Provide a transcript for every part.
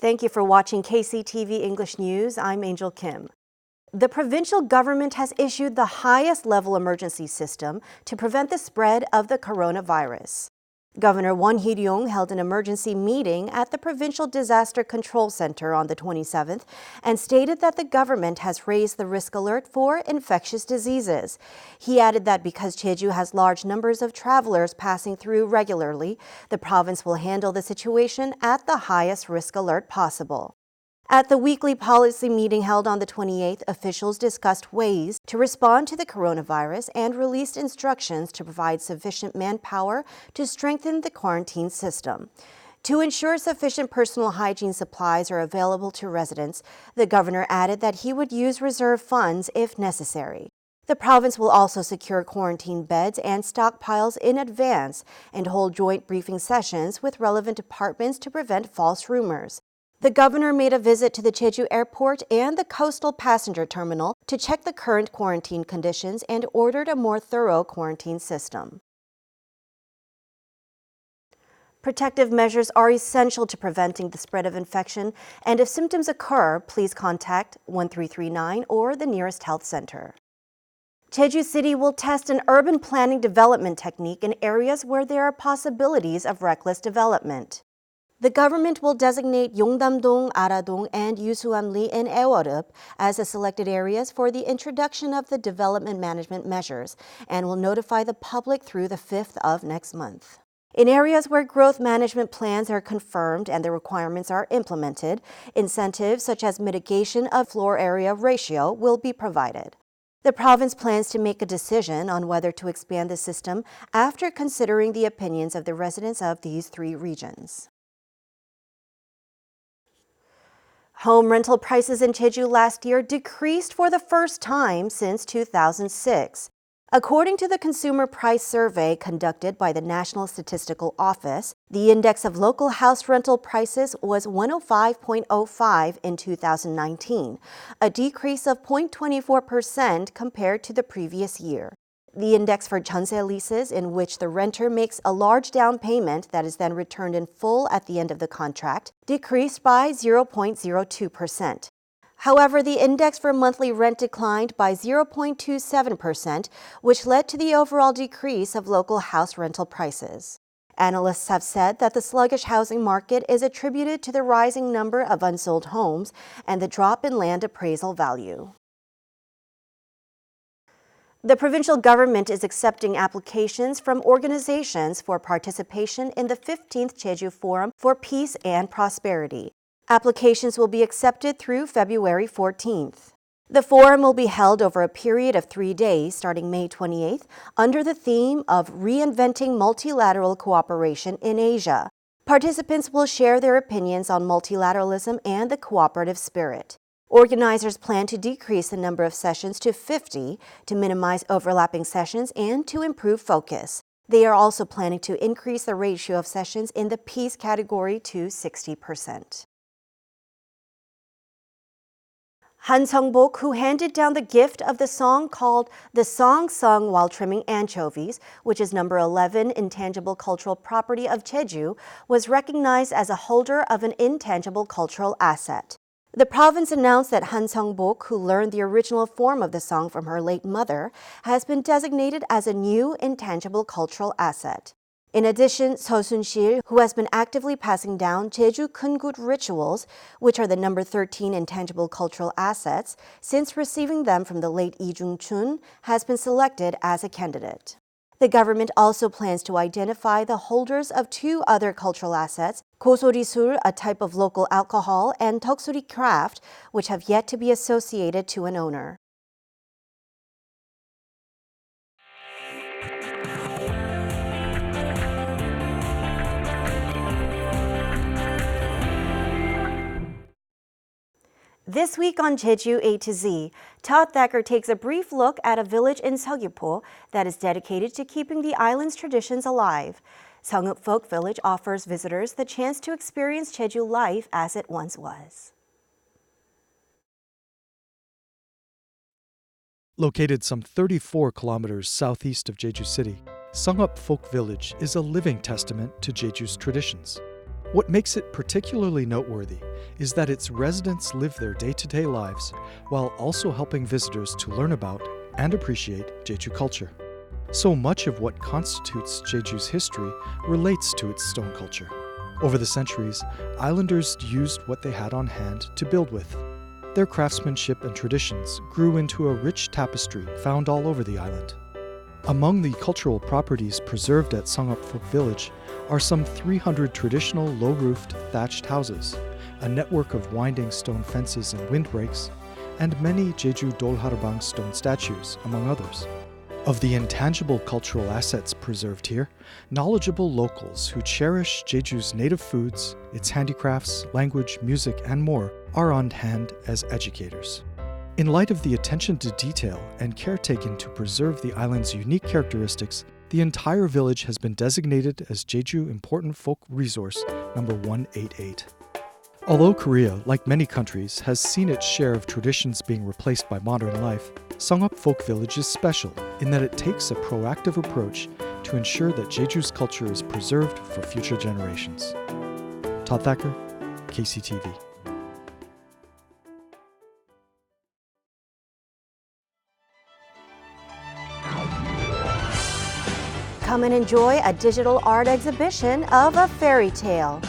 Thank you for watching KCTV English News. I'm Angel Kim. The provincial government has issued the highest level emergency system to prevent the spread of the coronavirus. Governor Won Hee-ryong held an emergency meeting at the Provincial Disaster Control Center on the 27th and stated that the government has raised the risk alert for infectious diseases. He added that because Jeju has large numbers of travelers passing through regularly, the province will handle the situation at the highest risk alert possible. At the weekly policy meeting held on the 28th, officials discussed ways to respond to the coronavirus and released instructions to provide sufficient manpower to strengthen the quarantine system. To ensure sufficient personal hygiene supplies are available to residents, the governor added that he would use reserve funds if necessary. The province will also secure quarantine beds and stockpiles in advance and hold joint briefing sessions with relevant departments to prevent false rumors. The governor made a visit to the Jeju airport and the coastal passenger terminal to check the current quarantine conditions and ordered a more thorough quarantine system. Protective measures are essential to preventing the spread of infection, and if symptoms occur, please contact 1339 or the nearest health center. Jeju City will test an urban planning development technique in areas where there are possibilities of reckless development. The government will designate Yongdam-dong, Ara-dong, and Yusuam-li in Eworup as the selected areas for the introduction of the development management measures and will notify the public through the 5th of next month. In areas where growth management plans are confirmed and the requirements are implemented, incentives such as mitigation of floor area ratio will be provided. The province plans to make a decision on whether to expand the system after considering the opinions of the residents of these three regions. Home rental prices in Jeju last year decreased for the first time since 2006. According to the Consumer Price Survey conducted by the National Statistical Office, the index of local house rental prices was 105.05 in 2019, a decrease of 0.24% compared to the previous year. The index for jeonse leases, in which the renter makes a large down payment that is then returned in full at the end of the contract, decreased by 0.02%. However, the index for monthly rent declined by 0.27%, which led to the overall decrease of local house rental prices. Analysts have said that the sluggish housing market is attributed to the rising number of unsold homes and the drop in land appraisal value. The provincial government is accepting applications from organizations for participation in the 15th Jeju Forum for Peace and Prosperity. Applications will be accepted through February 14th. The forum will be held over a period of 3 days starting May 28th under the theme of Reinventing Multilateral Cooperation in Asia. Participants will share their opinions on multilateralism and the cooperative spirit. Organizers plan to decrease the number of sessions to 50 to minimize overlapping sessions and to improve focus. They are also planning to increase the ratio of sessions in the peace category to 60%. Han Sung-bok, who handed down the gift of the song called The Song Sung While Trimming Anchovies, which is number 11 intangible cultural property of Jeju, was recognized as a holder of an intangible cultural asset. The province announced that Han Sung-bok, who learned the original form of the song from her late mother, has been designated as a new intangible cultural asset. In addition, Seo Sun-sil, who has been actively passing down Jeju Kungut rituals, which are the number 13 intangible cultural assets, since receiving them from the late Lee Jung-chun, has been selected as a candidate. The government also plans to identify the holders of 2 other cultural assets, Gosori-sul, a type of local alcohol, and Deoksuri craft, which have yet to be associated to an owner. This week on Jeju A to Z, Todd Thacker takes a brief look at a village in Seogwipo that is dedicated to keeping the island's traditions alive. Seongup Folk Village offers visitors the chance to experience Jeju life as it once was. Located some 34 kilometers southeast of Jeju City, Seongup Folk Village is a living testament to Jeju's traditions. What makes it particularly noteworthy is that its residents live their day-to-day lives while also helping visitors to learn about and appreciate Jeju culture. So much of what constitutes Jeju's history relates to its stone culture. Over the centuries, islanders used what they had on hand to build with. Their craftsmanship and traditions grew into a rich tapestry found all over the island. Among the cultural properties preserved at Songup Folk Village are some 300 traditional low-roofed thatched houses, a network of winding stone fences and windbreaks, and many Jeju Dolharabang stone statues, among others. Of the intangible cultural assets preserved here, knowledgeable locals who cherish Jeju's native foods, its handicrafts, language, music, and more are on hand as educators. In light of the attention to detail and care taken to preserve the island's unique characteristics, the entire village has been designated as Jeju Important Folk Resource number 188. Although Korea, like many countries, has seen its share of traditions being replaced by modern life, Songup Folk Village is special in that it takes a proactive approach to ensure that Jeju's culture is preserved for future generations. Todd Thacker, KCTV. Come and enjoy a digital art exhibition of a fairy tale.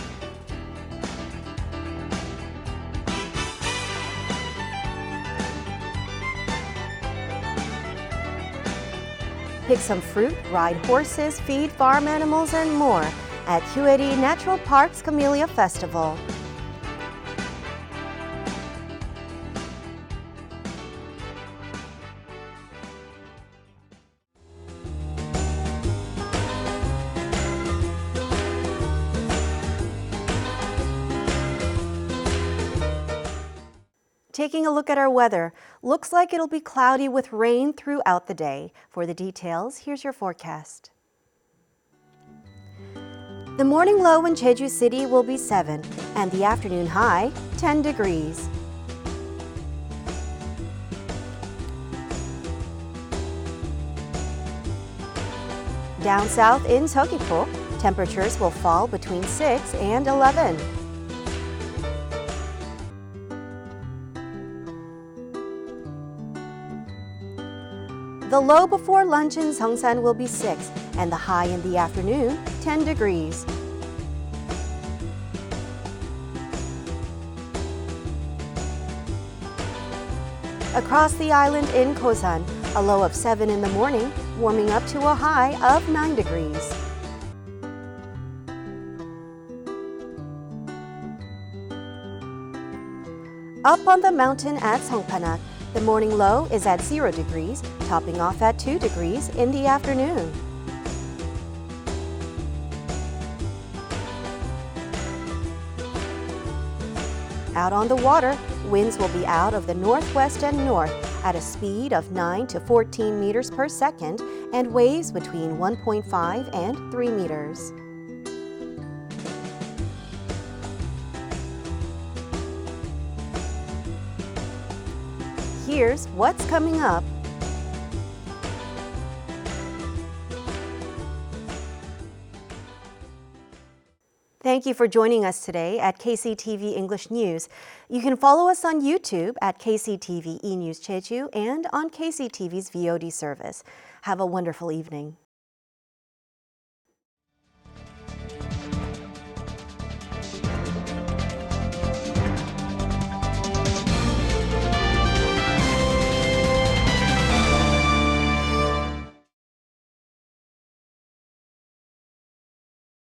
Pick some fruit, ride horses, feed farm animals, and more at QAD Natural Parks Camellia Festival. Taking a look at our weather, looks like it'll be cloudy with rain throughout the day. For the details, here's your forecast. The morning low in Jeju City will be 7, and the afternoon high, 10 degrees. Down south in Seogwipo, temperatures will fall between 6 and 11. The low before lunch in Seongsan will be 6, and the high in the afternoon, 10 degrees. Across the island in Kosan, a low of 7 in the morning, warming up to a high of 9 degrees. Up on the mountain at Songpanak, the morning low is at 0 degrees, topping off at 2 degrees in the afternoon. Out on the water, winds will be out of the northwest and north at a speed of 9 to 14 meters per second and waves between 1.5 and 3 meters. Here's what's coming up. Thank you for joining us today at KCTV English News. You can follow us on YouTube at KCTV eNews Jeju and on KCTV's VOD service. Have a wonderful evening.